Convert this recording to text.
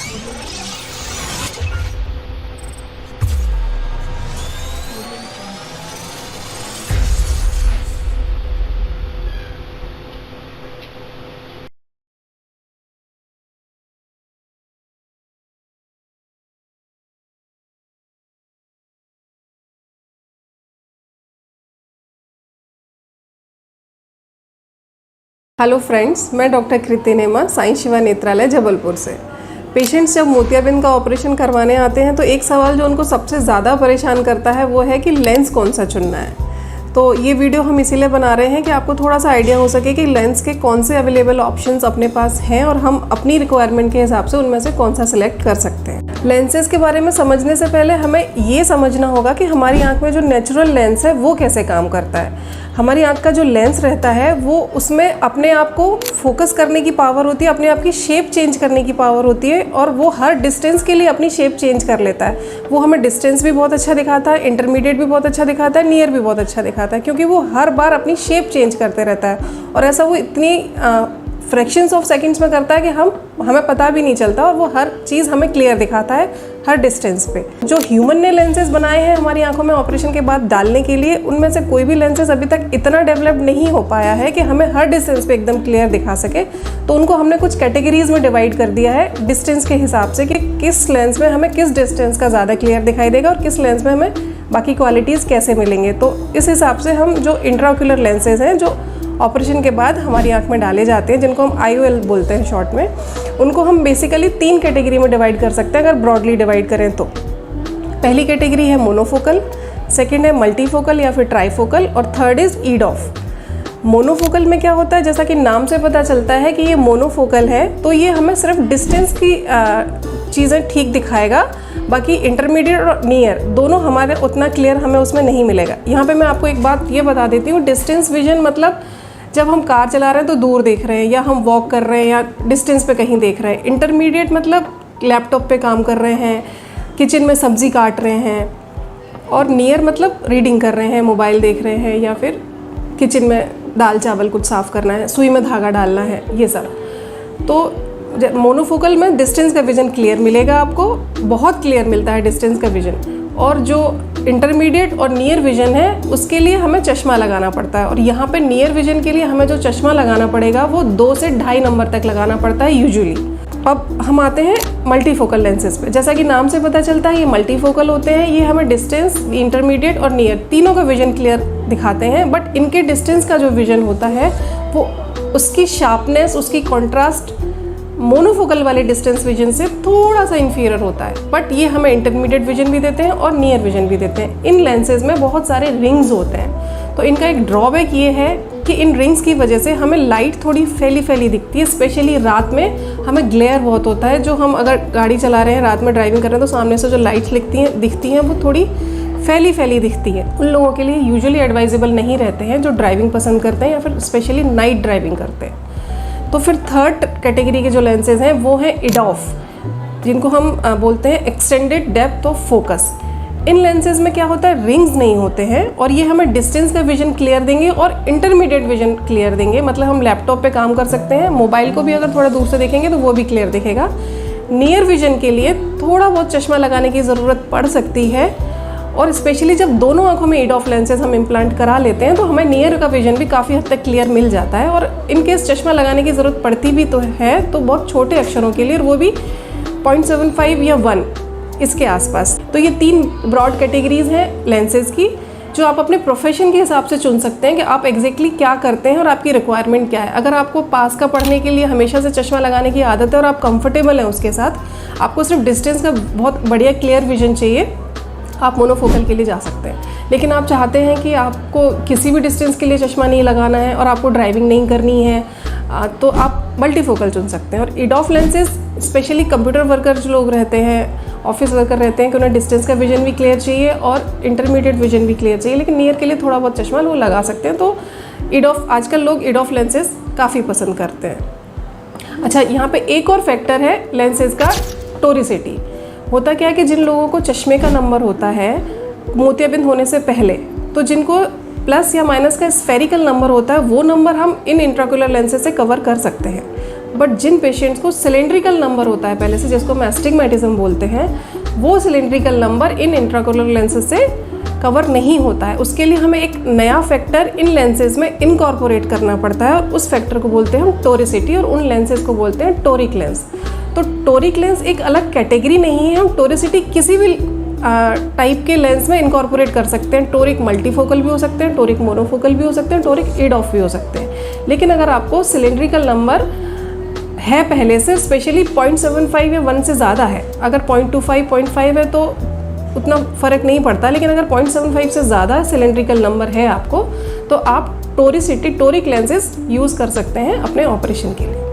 Hello friends, मैं doctor कृति नेमा, साईं शिवा नेत्रालय जबलपुर से। पेशेंट्स जब मोतियाबिंद का ऑपरेशन करवाने आते हैं तो एक सवाल जो उनको सबसे ज़्यादा परेशान करता है वो है कि लेंस कौन सा चुनना है। तो ये वीडियो हम इसीलिए बना रहे हैं कि आपको थोड़ा सा आइडिया हो सके कि लेंस के कौन से अवेलेबल ऑप्शंस अपने पास हैं और हम अपनी रिक्वायरमेंट के हिसाब से उनमें से कौन सा सिलेक्ट कर सकते हैं। लेंसेज के बारे में समझने से पहले हमें ये समझना होगा कि हमारी आँख में जो नेचुरल लेंस है वो कैसे काम करता है। हमारी आँख का जो लेंस रहता है वो उसमें अपने आप को फोकस करने की पावर होती है, अपने आप की शेप चेंज करने की पावर होती है और वो हर डिस्टेंस के लिए अपनी शेप चेंज कर लेता है। वो हमें डिस्टेंस भी बहुत अच्छा दिखाता है, इंटरमीडिएट भी बहुत अच्छा दिखाता है, नियर भी बहुत अच्छा दिखाता है, क्योंकि वो हर बार अपनी शेप चेंज करते रहता है और ऐसा वो इतनी फ्रैक्शंस ऑफ सेकंड्स में करता है कि हमें पता भी नहीं चलता और वो हर चीज़ हमें क्लियर दिखाता है हर डिस्टेंस पे। जो ह्यूमन ने लेंसेज बनाए हैं हमारी आंखों में ऑपरेशन के बाद डालने के लिए, उनमें से कोई भी लेंसेज अभी तक इतना डेवलप नहीं हो पाया है कि हमें हर डिस्टेंस पे एकदम क्लियर दिखा सके। तो उनको हमने कुछ कैटेगरीज में डिवाइड कर दिया है डिस्टेंस के हिसाब से कि किस लेंस में हमें किस डिस्टेंस का ज़्यादा क्लियर दिखाई देगा और किस लेंस में हमें बाकी क्वालिटीज़ कैसे मिलेंगे। तो इस हिसाब से हम जो इंट्राओक्यूलर लेंसेज हैं जो ऑपरेशन के बाद हमारी आंख में डाले जाते हैं, जिनको हम IOL बोलते हैं शॉर्ट में, उनको हम बेसिकली 3 कैटेगरी में डिवाइड कर सकते हैं अगर ब्रॉडली डिवाइड करें तो। पहली कैटेगरी है मोनोफोकल, सेकंड है मल्टीफोकल या फिर ट्राईफोकल और थर्ड इज़ ईडॉफ। मोनोफोकल में क्या होता है, जैसा कि नाम से पता चलता है कि ये मोनोफोकल है, तो ये हमें सिर्फ डिस्टेंस की चीज़ें ठीक दिखाएगा, बाकी इंटरमीडिएट और नियर दोनों हमारे उतना क्लियर हमें उसमें नहीं मिलेगा। यहाँ पे मैं आपको एक बात ये बता देती हूँ, डिस्टेंस विजन मतलब जब हम कार चला रहे हैं तो दूर देख रहे हैं या हम वॉक कर रहे हैं या डिस्टेंस पे कहीं देख रहे हैं। इंटरमीडिएट मतलब लैपटॉप पे काम कर रहे हैं, किचन में सब्ज़ी काट रहे हैं, और नियर मतलब रीडिंग कर रहे हैं, मोबाइल देख रहे हैं या फिर किचन में दाल चावल कुछ साफ़ करना है, सुई में धागा डालना है, ये सब। तो मोनोफोकल में डिस्टेंस का विज़न क्लियर मिलेगा, आपको बहुत क्लियर मिलता है डिस्टेंस का विज़न। और जो इंटरमीडिएट और नियर विज़न है उसके लिए हमें चश्मा लगाना पड़ता है, और यहाँ पे नियर विज़न के लिए हमें जो चश्मा लगाना पड़ेगा वो 2 से 2.5 नंबर तक लगाना पड़ता है यूजुअली। अब हम आते हैं मल्टीफोकल लेंसेज पे। जैसा कि नाम से पता चलता है ये मल्टीफोकल होते हैं, ये हमें डिस्टेंस, इंटरमीडिएट और नियर तीनों का विज़न क्लियर दिखाते हैं, बट इनके डिस्टेंस का जो विज़न होता है वो उसकी शार्पनेस, उसकी कॉन्ट्रास्ट मोनोफोकल वाले डिस्टेंस विजन से थोड़ा सा इन्फीरियर होता है, बट ये हमें इंटरमीडिएट विजन भी देते हैं और नियर विजन भी देते हैं। इन लेंसेज में बहुत सारे रिंग्स होते हैं, तो इनका एक ड्रॉबैक ये है कि इन रिंग्स की वजह से हमें लाइट थोड़ी फैली फैली दिखती है, स्पेशली रात में हमें ग्लेयर बहुत होता है। जो हम अगर गाड़ी चला रहे हैं, रात में ड्राइविंग कर रहे हैं, तो सामने से जो लाइट्स दिखती हैं वो थोड़ी फैली फैली दिखती है। उन लोगों के लिए यूजुअली एडवाइजेबल नहीं रहते हैं जो ड्राइविंग पसंद करते हैं या फिर स्पेशली नाइट ड्राइविंग करते हैं। तो फिर थर्ड कैटेगरी के जो लेंसेज हैं वो हैं ईडॉफ, जिनको हम बोलते हैं extended depth of focus. In lenses में क्या होता है, रिंग्स नहीं होते हैं और ये हमें डिस्टेंस का विजन क्लियर देंगे और इंटरमीडिएट विजन क्लियर देंगे। मतलब हम लैपटॉप पे काम कर सकते हैं, मोबाइल को भी अगर थोड़ा दूर से देखेंगे तो वो भी क्लियर दिखेगा। नियर विजन के लिए थोड़ा बहुत चश्मा लगाने की ज़रूरत पड़ सकती है, और स्पेशली जब दोनों आंखों में ईडॉफ लेंसेज हम इम्प्लांट करा लेते हैं तो हमें नियर का विजन भी काफ़ी हद तक क्लियर मिल जाता है। और इनकेस चश्मा लगाने की ज़रूरत पड़ती भी तो है तो बहुत छोटे अक्षरों के लिए, और वो भी 0.75 या 1 इसके आसपास। तो ये 3 ब्रॉड कैटेगरीज हैं लेंसेज की, जो आप अपने प्रोफेशन के हिसाब से चुन सकते हैं कि आप एग्जैक्टली क्या करते हैं और आपकी रिक्वायरमेंट क्या है। अगर आपको पास का पढ़ने के लिए हमेशा से चश्मा लगाने की आदत है और आप कंफर्टेबल हैं उसके साथ, आपको सिर्फ डिस्टेंस का बहुत बढ़िया क्लियर विजन चाहिए, आप मोनोफोकल के लिए जा सकते हैं। लेकिन आप चाहते हैं कि आपको किसी भी डिस्टेंस के लिए चश्मा नहीं लगाना है और आपको ड्राइविंग नहीं करनी है, तो आप मल्टीफोकल चुन सकते हैं। और EDOF lenses specially computer worker जो लोग रहते हैं, ऑफिस वर्कर रहते हैं, कि उन्हें डिस्टेंस का विजन भी क्लियर चाहिए और इंटरमीडिएट विजन भी क्लियर चाहिए, लेकिन नियर के लिए थोड़ा बहुत चश्मा वो लगा सकते हैं। तो ईडॉफ, आजकल लोग ईडॉफ लेंसेज काफ़ी पसंद करते हैं। अच्छा, यहाँ पे एक और फैक्टर है लेंसेज का, टोरिसिटी। होता क्या है कि जिन लोगों को चश्मे का नंबर होता है मोतियाबिंद होने से पहले, तो जिनको प्लस या माइनस का स्फेरिकल नंबर होता है, वो नंबर हम इन इंट्राक्यूलर लेंसेज से कवर कर सकते हैं। बट जिन पेशेंट्स को सिलेंड्रिकल नंबर होता है पहले से, जिसको हम एस्टिग्मेटिज्म बोलते हैं, वो सिलेंड्रिकल नंबर इन इंट्राकोलर लेंसेज से कवर नहीं होता है। उसके लिए हमें एक नया फैक्टर इन लेंसेज में इनकॉर्पोरेट करना पड़ता है और उस फैक्टर को बोलते हैं हम टोरिसिटी, और उन लेंसेज को बोलते हैं टोरिक लेंस। तो टोरिक लेंस एक अलग कैटेगरी नहीं है, हम टोरिसिटी किसी भी टाइप के लेंस में इनकॉर्पोरेट कर सकते हैं। टोरिक मल्टीफोकल भी हो सकते हैं, टोरिक मोनोफोकल भी हो सकते हैं, टोरिक इड ऑफ भी हो सकते हैं। लेकिन अगर आपको सिलेंड्रिकल नंबर है पहले से, स्पेशली 0.75 या 1 से ज़्यादा है, अगर 0.25 0.5 है तो उतना फ़र्क नहीं पड़ता, लेकिन अगर 0.75 से ज़्यादा सिलेंड्रिकल नंबर है आपको, तो आप टोरिक लेंसेज यूज़ कर सकते हैं अपने ऑपरेशन के लिए।